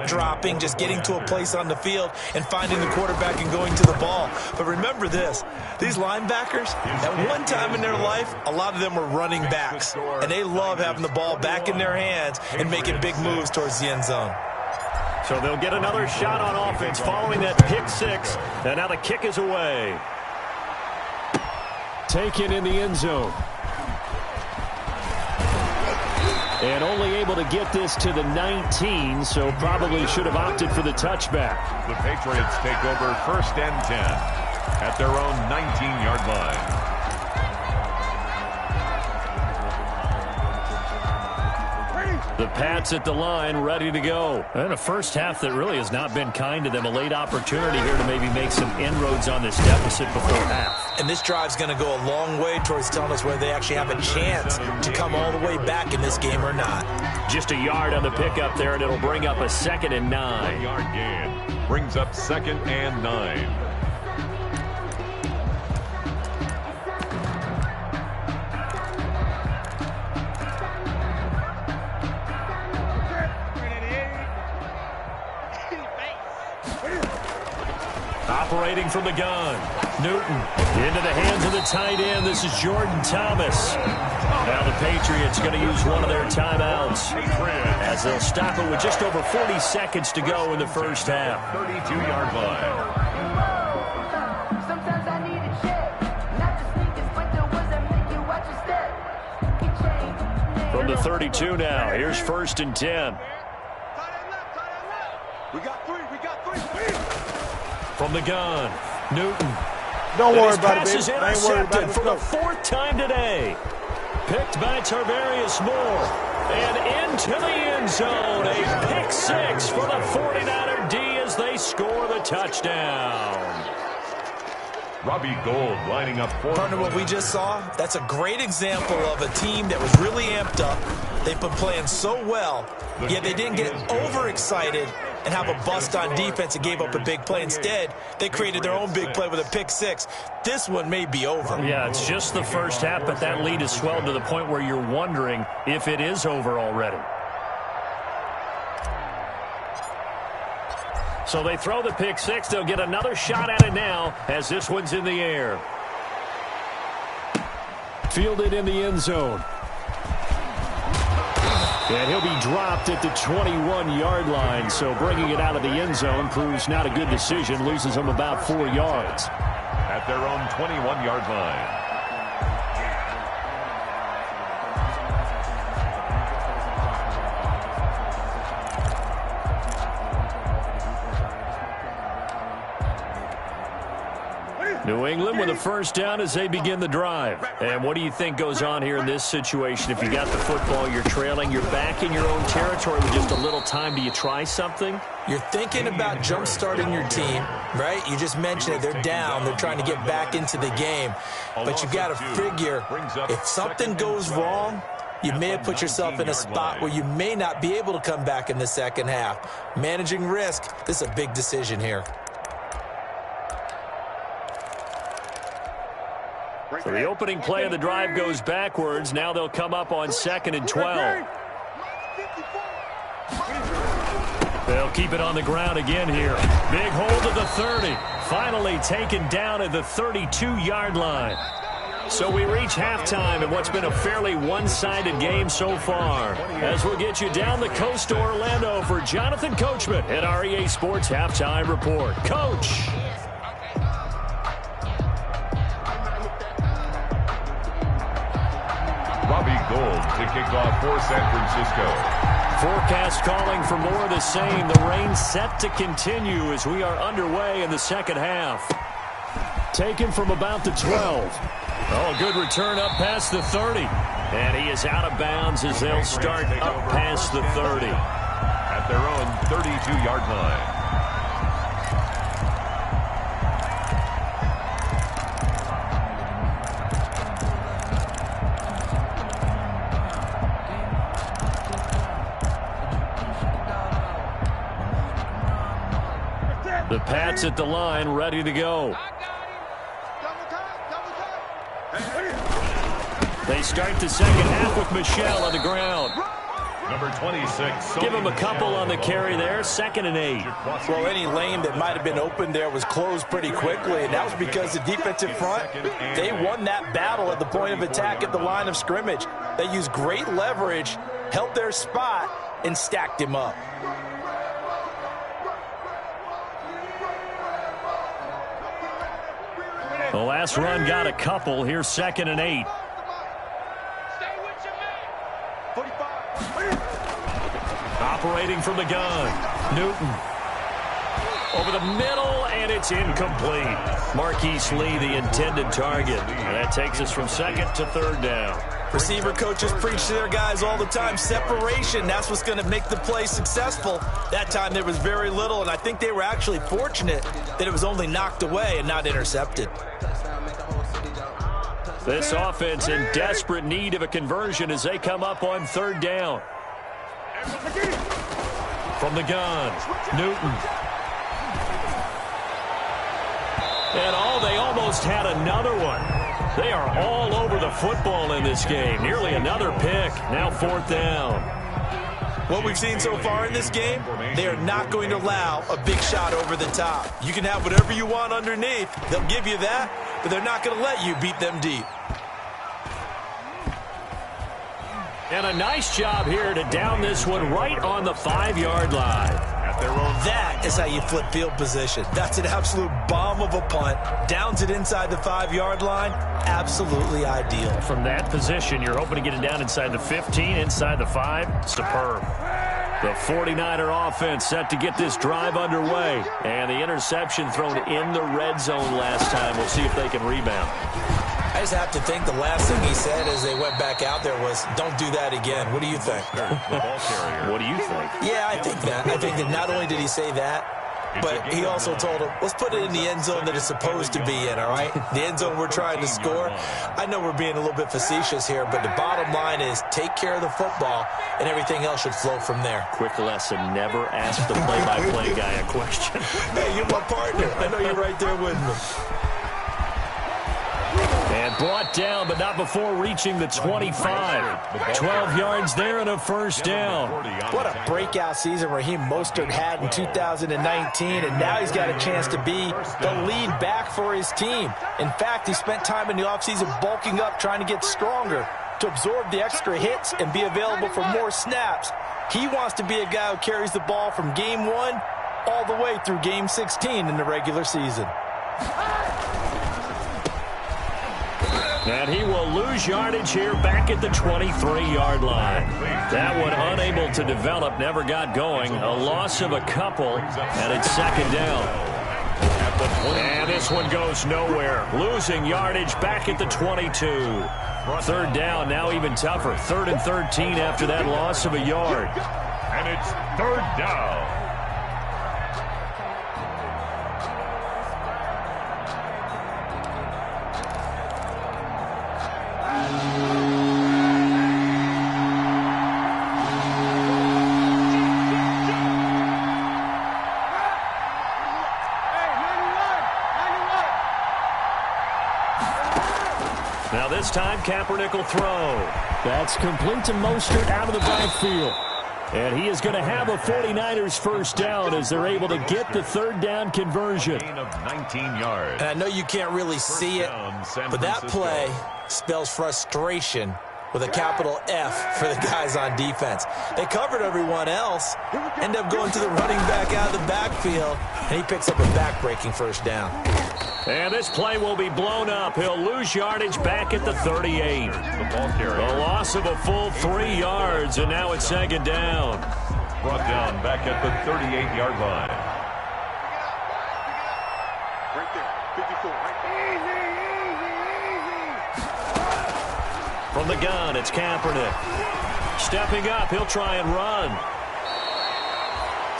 dropping, just getting to a place on the field and finding the quarterback and going to the ball. But remember this, these linebackers, at one time in their life, a lot of them were running backs, and they love having the ball back in their hands and making big moves towards the end zone. So they'll get another shot on offense following that pick six, and now the kick is away. Taken in the end zone. And only able to get this to the 19, so probably should have opted for the touchback. The Patriots take over 1st and 10 at their own 19-yard line. The Pats at the line, ready to go. And a first half that really has not been kind to them. A late opportunity here to maybe make some inroads on this deficit before half. And this drive's going to go a long way towards telling us whether they actually have a chance to come all the way back in this game or not. Just a yard on the pickup there, and it'll bring up a 2nd and 9. 1-yard gain brings up 2nd and 9. Operating from the gun. Newton into the hands of the tight end. This is Jordan Thomas. Now the Patriots going to use one of their timeouts as they'll stop it with just over 40 seconds to go in the first half. 32-yard line. From the 32 now, here's 1st and 10. We got three. From the gun, Newton. Don't worry about it, baby. Pass is intercepted for the 4th time today. Picked by Tarvarius Moore. And into the end zone. A pick 6 for the 49er D as they score the touchdown. Robbie Gould lining up for Partner, what we just saw, that's a great example of a team that was really amped up. They've been playing so well, yet they didn't get overexcited and have a bust on defense and gave up a big play. Instead, they created their own big play with a pick 6. This one may be over. Yeah, it's just the first half, but that lead has swelled to the point where you're wondering if it is over already. So they throw the pick 6. They'll get another shot at it now as this one's in the air. Fielded in the end zone. And he'll be dropped at the 21-yard line, so bringing it out of the end zone proves not a good decision, loses them about 4 yards. At their own 21-yard line. New England with a first down as they begin the drive. And what do you think goes on here in this situation? If you got the football, you're trailing, you're back in your own territory with just a little time. Do you try something? You're thinking about jump-starting your team, right? You just mentioned it. They're down. They're trying to get back into the game. But you got to figure, if something goes wrong, you may have put yourself in a spot where you may not be able to come back in the second half. Managing risk, this is a big decision here. So the opening play of the drive goes backwards. Now they'll come up on 2nd and 12. They'll keep it on the ground again here. Big hold of the 30. Finally taken down at the 32-yard line. So we reach halftime in what's been a fairly one-sided game so far. As we'll get you down the coast to Orlando for Jonathan Coachman at our EA Sports Halftime Report. Coach. Robbie Gould to kick off for San Francisco. Forecast calling for more of the same. The rain set to continue as we are underway in the second half. Taken from about the 12. Oh, good return up past the 30. And he is out of bounds as they'll start up past the 30. At their own 32-yard line. The Pats at the line, ready to go. They start the second half with Michel on the ground. Number 26. Give him a couple on the carry there. 2nd and 8. Well, any lane that might have been open there was closed pretty quickly, and that was because the defensive front, they won that battle at the point of attack at the line of scrimmage. They used great leverage, held their spot, and stacked him up. The last run got a couple. Here's 2nd and 8. Operating from the gun. Newton. Over the middle, and it's incomplete. Marquise Lee, the intended target. And that takes us from 2nd to 3rd down. Receiver coaches preach to their guys all the time. Separation, that's what's going to make the play successful. That time there was very little, and I think they were actually fortunate that it was only knocked away and not intercepted. This offense in desperate need of a conversion as they come up on 3rd down. From the gun, Newton. And they almost had another one. They are all over the football in this game. Nearly another pick. Now 4th down. What we've seen so far in this game, they are not going to allow a big shot over the top. You can have whatever you want underneath. They'll give you that, but they're not going to let you beat them deep. And a nice job here to down this one right on the 5-yard line. That is how you flip field position. That's an absolute bomb of a punt. Downs it inside the 5-yard line. Absolutely ideal. From that position, you're hoping to get it down inside the 15, inside the 5. Superb. The 49er offense set to get this drive underway. And the interception thrown in the red zone last time. We'll see if they can rebound. I just have to think the last thing he said as they went back out there was, don't do that again. What do you think? What do you think? Yeah, I think that. I think that not only did he say that, but he also told him, let's put it in the end zone that it's supposed to be in, all right? The end zone we're trying to score. I know we're being a little bit facetious here, but the bottom line is take care of the football, and everything else should flow from there. Quick lesson, never ask the play-by-play guy a question. Hey, you're my partner. I know you're right there with me. And brought down, but not before reaching the 25. 12 yards there and a 1st down. What a breakout season Raheem Mostert had in 2019, and now he's got a chance to be the lead back for his team. In fact, he spent time in the offseason bulking up, trying to get stronger, to absorb the extra hits and be available for more snaps. He wants to be a guy who carries the ball from game 1 all the way through game 16 in the regular season. And he will lose yardage here back at the 23-yard line. That one unable to develop, never got going. A loss of a couple, and it's 2nd down. And this one goes nowhere. Losing yardage back at the 22. 3rd down, now even tougher. 3rd and 13 after that loss of a yard. And it's 3rd down. Now this time, Kaepernick will throw. That's complete to Mostert out of the backfield. And he is going to have a 49ers 1st down as they're able to get the 3rd down conversion. Gain of 19 yards. And I know you can't really see it, but that play spells frustration with a capital F for the guys on defense. They covered everyone else, end up going to the running back out of the backfield, and he picks up a back-breaking 1st down. And this play will be blown up. He'll lose yardage back at the 38. The loss of a full 3 yards, and now it's 2nd down. Brought down back at the 38-yard line. Right there, 54. Right there. From the gun, it's Kaepernick. Stepping up, he'll try and run.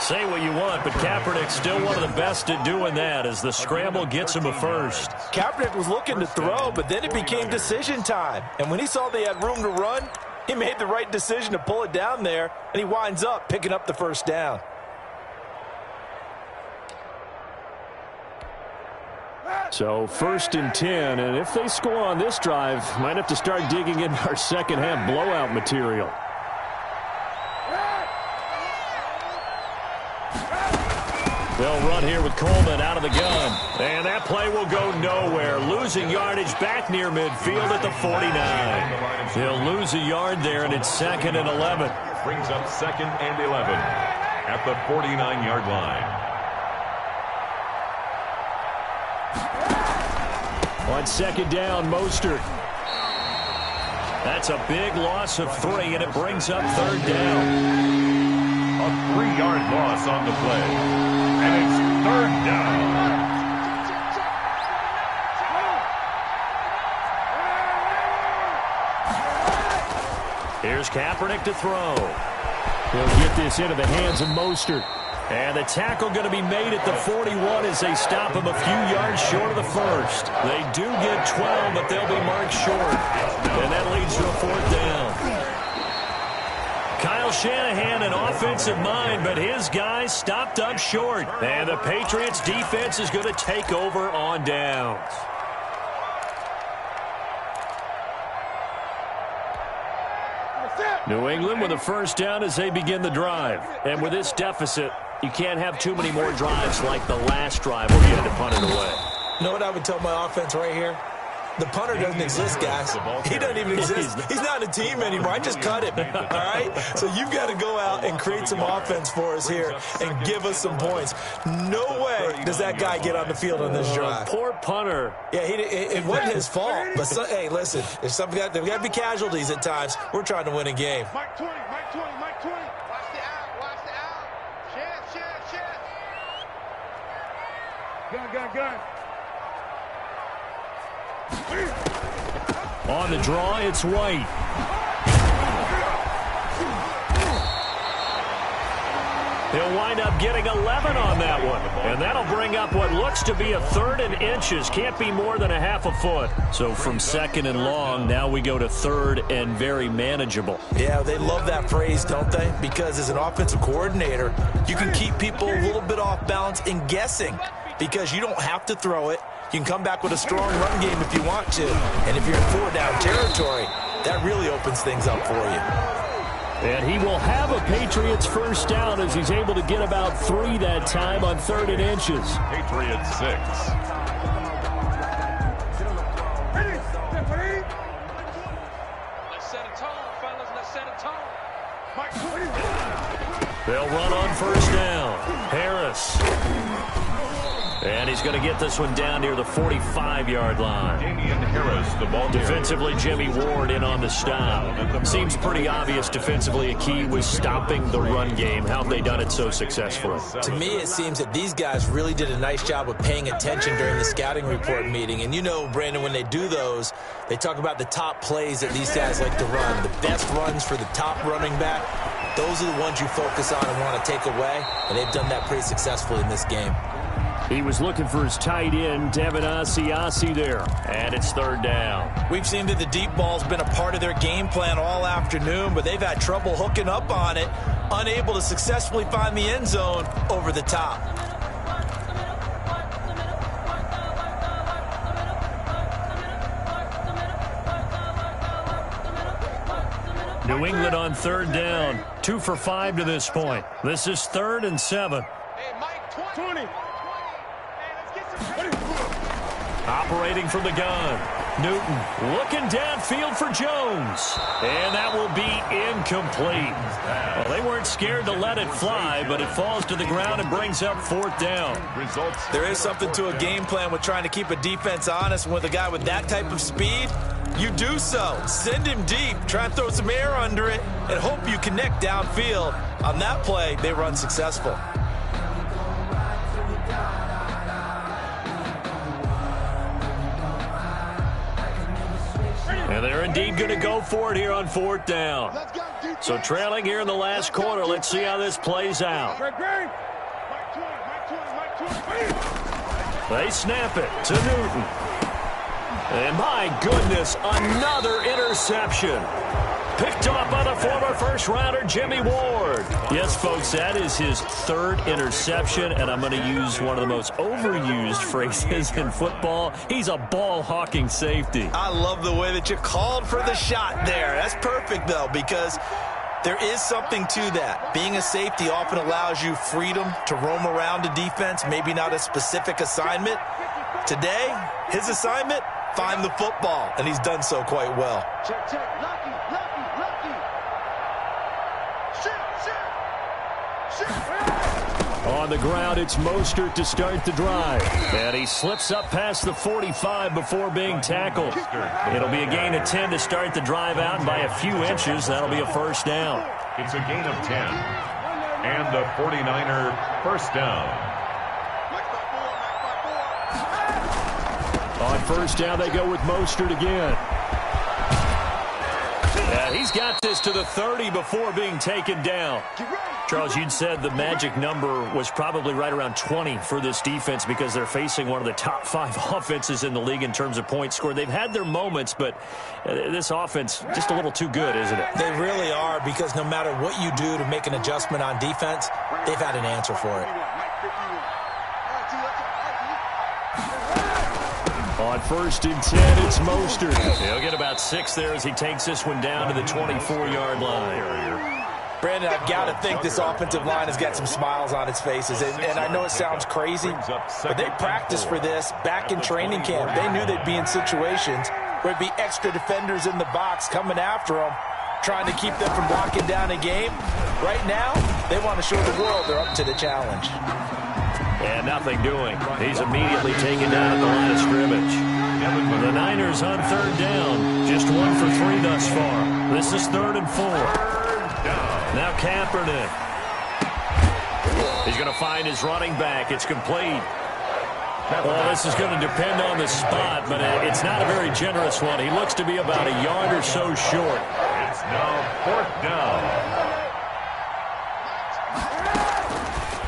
Say what you want, but Kaepernick's still one of the best at doing that as the scramble gets him a 1st. Kaepernick was looking to throw, but then it became decision time. And when he saw they had room to run, he made the right decision to pull it down there, and he winds up picking up the 1st down. So 1st and 10, and if they score on this drive, might have to start digging into our second half blowout material. They'll run here with Coleman out of the gun. And that play will go nowhere. Losing yardage back near midfield at the 49. They'll lose a yard there, and it's 2nd and 11. Brings up 2nd and 11 at the 49-yard line. On 2nd down, Mostert. That's a big loss of 3, and it brings up 3rd down. A 3-yard loss on the play. And it's 3rd down. Here's Kaepernick to throw. He'll get this into the hands of Mostert. And the tackle going to be made at the 41 as they stop him a few yards short of the first. They do get 12, but they'll be marked short. And that leads to a 4th down. Kyle Shanahan, an offensive mind, but his guys stopped up short. And the Patriots defense is going to take over on downs. New England with a 1st down as they begin the drive. And with this deficit, you can't have too many more drives like the last drive where you had to punt it away. You know what I would tell my offense right here? The punter doesn't exist, guys. He doesn't even exist. He's not a team anymore. I just cut him, all right? So you've got to go out and create some offense for us here and give us some points. No way does that guy get on the field on this drive. Poor punter. Yeah, it wasn't his fault. But, hey, listen, there's got to be casualties at times. We're trying to win a game. Mike 20, Mike 20, Mike 20. Watch the out, watch the out. Chance. Gun. On the draw, it's White. He'll wind up getting 11 on that one. And that'll bring up what looks to be a 3rd and inches. Can't be more than a half a foot. So from 2nd and long, now we go to 3rd and very manageable. Yeah, they love that phrase, don't they? Because as an offensive coordinator, you can keep people a little bit off balance and guessing because you don't have to throw it. You can come back with a strong run game if you want to. And if you're in 4-down territory, that really opens things up for you. And he will have a Patriots 1st down as he's able to get about 3 that time on 3rd and inches. Patriots 6. Let's set a tone, fellas. Let's set a tone. Mike 20. They'll run on 1st down. Harris. And he's going to get this one down near the 45-yard line. Damian Harris, the ball Defensively, Jimmy Ward in on the stop. Seems pretty obvious defensively a key was stopping the run game. How have they done it so successfully? To me, it seems that these guys really did a nice job of paying attention during the scouting report meeting. And you know, Brandon, when they do those, they talk about the top plays that these guys like to run. The best runs for the top running back, those are the ones you focus on and want to take away. And they've done that pretty successfully in this game. He was looking for his tight end, Devin Asiasi there. And it's 3rd down. We've seen that the deep ball's been a part of their game plan all afternoon, but they've had trouble hooking up on it, unable to successfully find the end zone over the top. New England on 3rd down. 2 for 5 to this point. This is 3rd and 7. Hey, Mike 20. Operating from the gun. Newton looking downfield for Jones. And that will be incomplete. Well, they weren't scared to let it fly, but it falls to the ground and brings up 4th down. There is something to a game plan with trying to keep a defense honest. With a guy with that type of speed, you do so. Send him deep. Try and throw some air under it and hope you connect downfield. On that play, they were unsuccessful. And they're indeed going to go for it here on 4th down. So trailing here in the last quarter. Let's see how this plays out. They snap it to Newton. And my goodness, another interception. Picked off by the former first-rounder, Jimmy Ward. Yes, folks, that is his 3rd interception, and I'm going to use one of the most overused phrases in football. He's a ball-hawking safety. I love the way that you called for the shot there. That's perfect, though, because There is something to that. Being a safety often allows you freedom to roam around a defense, maybe not a specific assignment. Today, his assignment, find the football, and he's done so quite well. Check, check. Lucky. On the ground, it's Mostert to start the drive. And he slips up past the 45 before being tackled. It'll be a gain of 10 to start the drive out, and by a few inches, that'll be a first down. It's a gain of 10. And the 49er first down. On first down, they go with Mostert again. Yeah, he's got this to the 30 before being taken down. Charles, you'd said the magic number was probably right around 20 for this defense because they're facing one of the top 5 offenses in the league in terms of points scored. They've had their moments, but this offense just a little too good, isn't it? They really are, because no matter what you do to make an adjustment on defense, they've had an answer for it. On first and 10, it's Mostert. He'll get about 6 there as he takes this one down to the 24-yard line. Brandon, I've got to think this offensive line has got some smiles on its faces. And I know it sounds crazy, but they practiced for this back in training camp. They knew they'd be in situations where there'd be extra defenders in the box coming after them, trying to keep them from locking down a game. Right now, they want to show the world they're up to the challenge. And nothing doing. He's immediately taken down at the line of scrimmage. The Niners on third down. Just 1 for 3 thus far. This is 3rd and 4. Now Kaepernick. He's going to find his running back. It's complete. Well, this is going to depend on the spot, but it's not a very generous one. He looks to be about a yard or so short. It's now 4th down.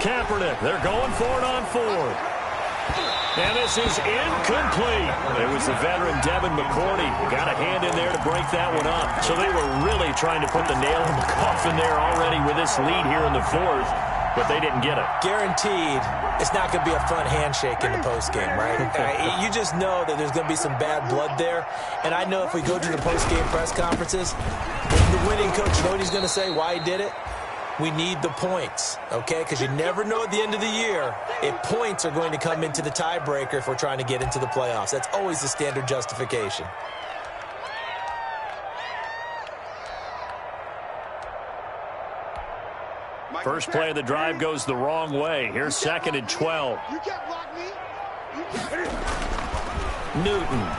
Kaepernick, they're going for it on 4th. And this is incomplete. It was the veteran Devin McCourty. Got a hand in there to break that one up. So they were really trying to put the nail in the coffin there already with this lead here in the 4th, but they didn't get it. Guaranteed, it's not going to be a fun handshake in the postgame, right? You just know that there's going to be some bad blood there. And I know if we go to the postgame press conferences, the winning coach, you know what he's going to say, why he did it? We need the points, okay? Because you never know at the end of the year if points are going to come into the tiebreaker if we're trying to get into the playoffs. That's always the standard justification. First play of the drive goes the wrong way. Here's 2nd and 12. You can't block me. You can't. Newton.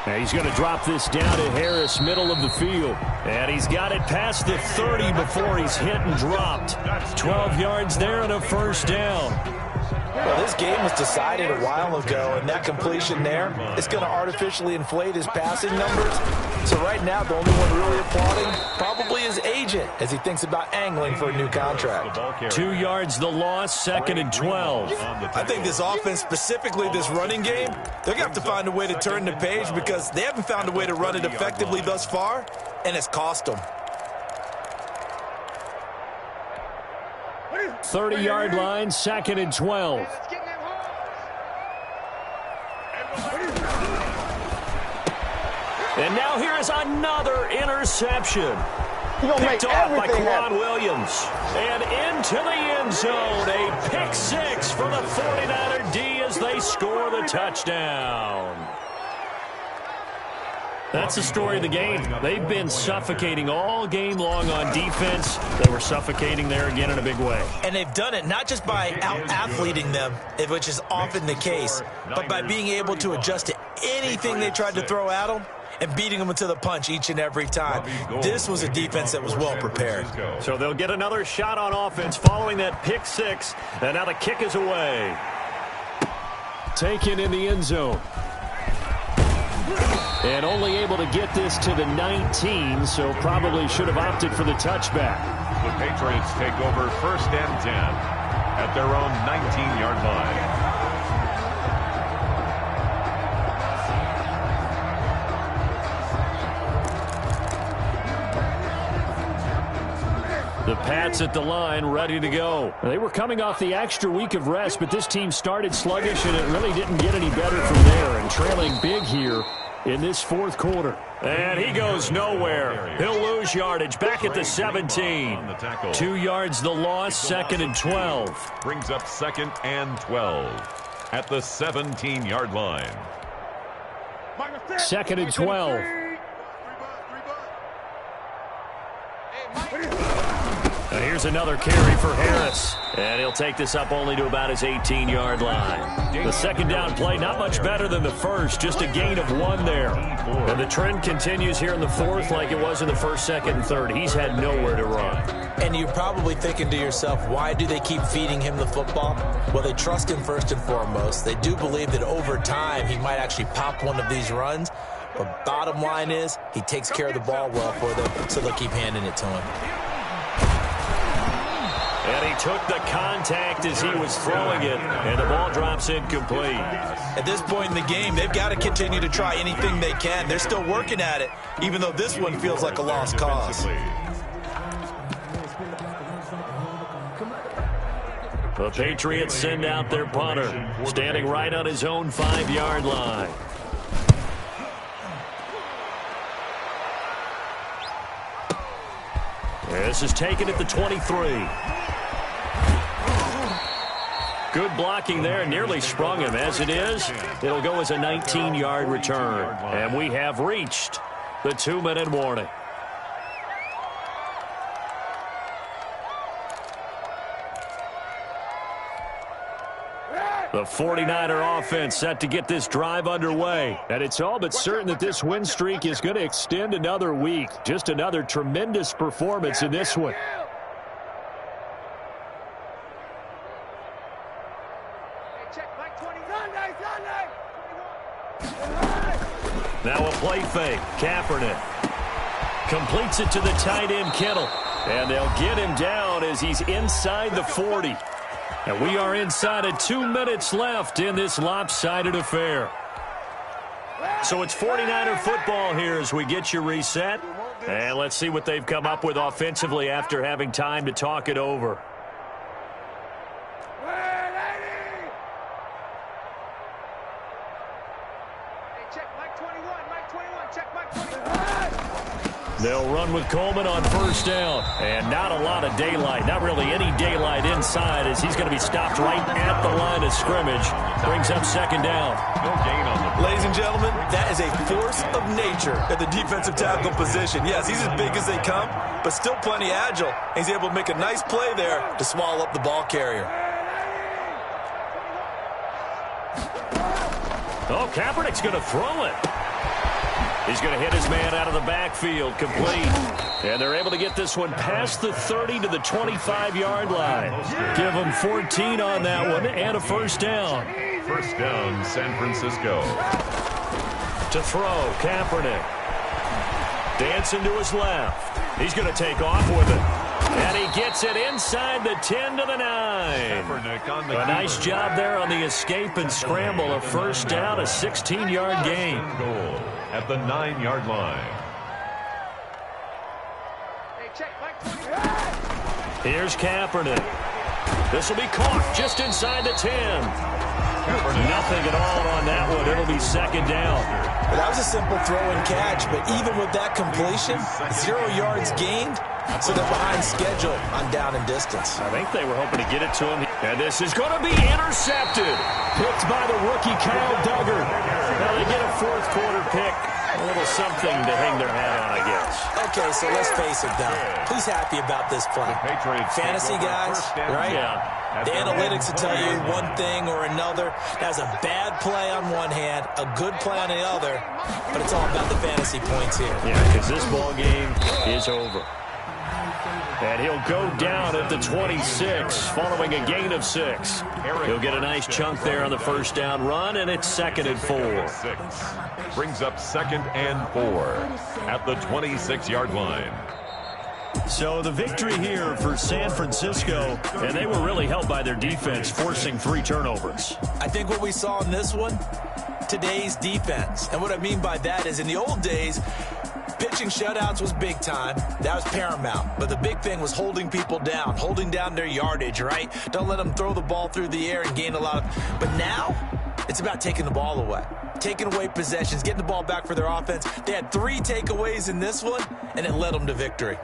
Now he's going to drop this down to Harris, middle of the field. And he's got it past the 30 before he's hit and dropped. 12 yards there and a first down. Well, this game was decided a while ago, and that completion there is going to artificially inflate his passing numbers. So right now, the only one really applauding probably his agent as he thinks about angling for a new contract. 2 yards the loss, 2nd and 12. I think this offense, specifically this running game, they're going to have to find a way to turn the page because they haven't found a way to run it effectively thus far, and it's cost them. 30-yard line, 2nd and 12. And now here is another interception. Picked off by Quan Williams. And into the end zone, a pick 6 for the 49er D as they score the touchdown. That's the story of the game. They've been suffocating all game long on defense. They were suffocating there again in a big way. And they've done it not just by out-athleting them, which is often the case, but by being able to adjust to anything they tried to throw at them and beating them to the punch each and every time. This was a defense that was well prepared. So they'll get another shot on offense following that pick 6. And now the kick is away. Taken in the end zone. And only able to get this to the 19, so probably should have opted for the touchback. The Patriots take over 1st and 10 at their own 19-yard line. The Pats at the line, ready to go. They were coming off the extra week of rest, but this team started sluggish, and it really didn't get any better from there. And trailing big here in this fourth quarter. And he goes nowhere. He'll lose yardage back at the 17. 2 yards the loss, 2nd and 12. Brings up 2nd and 12 at the 17-yard line. 2nd and 12. Now here's another carry for Harris. And he'll take this up only to about his 18-yard line. The second down play, not much better than the first, just a gain of 1 there. And the trend continues here in the fourth like it was in the first, second, and third. He's had nowhere to run. And you're probably thinking to yourself, why do they keep feeding him the football? Well, they trust him first and foremost. They do believe that over time he might actually pop one of these runs. But bottom line is, he takes care of the ball well for them, so they'll keep handing it to him. And he took the contact as he was throwing it, and the ball drops incomplete. At this point in the game, they've got to continue to try anything they can. They're still working at it, even though this one feels like a lost cause. The Patriots send out their punter, standing right on his own 5-yard line. This is taken at the 23. Good blocking there, nearly sprung him. As it is, it'll go as a 19-yard return. And we have reached the 2-minute warning. The 49er offense set to get this drive underway. And it's all but certain that this win streak is going to extend another week. Just another tremendous performance in this one. Now a play fake. Kaepernick completes it to the tight end, Kittle. And they'll get him down as he's inside the 40. And we are inside of 2 minutes left in this lopsided affair. So it's 49er football here as we get you reset. And let's see what they've come up with offensively after having time to talk it over. They'll run with Coleman on first down. And not a lot of daylight. Not really any daylight inside as he's going to be stopped right at the line of scrimmage. Brings up second down. No gain on the play. Ladies and gentlemen, that is a force of nature at the defensive tackle position. Yes, he's as big as they come, but still plenty agile. He's able to make a nice play there to swallow up the ball carrier. Oh, Kaepernick's going to throw it. He's going to hit his man out of the backfield, complete. And they're able to get this one past the 30 to the 25-yard line. Give them 14 on that one and a first down. First down, San Francisco. To throw, Kaepernick. Dancing to his left. He's going to take off with it. And he gets it inside the 10 to the 9. A nice job there on the escape and scramble. A first down, a 16-yard gain. Goal at the 9-yard line. Here's Kaepernick. This will be caught just inside the 10. Nothing at all on that one. It'll be second down. Well, that was a simple throw and catch, but even with that completion, 0 yards gained, so they're behind schedule on down and distance. I think they were hoping to get it to him. And this is going to be intercepted. Picked by the rookie Kyle Duggar. Now they get a fourth quarter pick. A little something to hang their hat on, I guess. Okay, so let's face it, though. Who's happy about this play? Fantasy guys, right? Yeah. The analytics will tell you one thing or another. That's a bad play on one hand, a good play on the other, but it's all about the fantasy points here. Yeah, because this ball game is over. And he'll go down at the 26 following a gain of 6. He'll get a nice chunk there on the first down run, and it's 2nd and 4. Brings up 2nd and 4 at the 26-yard line. So the victory here for San Francisco, and they were really helped by their defense, forcing 3 turnovers. I think what we saw in this one, today's defense. And what I mean by that is in the old days, pitching shutouts was big time. That was paramount. But the big thing was holding people down, holding down their yardage, right? Don't let them throw the ball through the air and gain a lot of... But now, It's about taking the ball away, taking away possessions, getting the ball back for their offense. They had 3 takeaways in this one, and it led them to victory.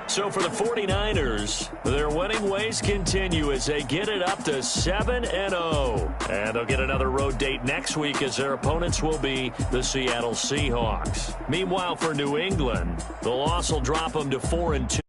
So for the 49ers, their winning ways continue as they get it up to 7-0. And they'll get another road date next week as their opponents will be the Seattle Seahawks. Meanwhile, for New England, the loss will drop them to 4-2.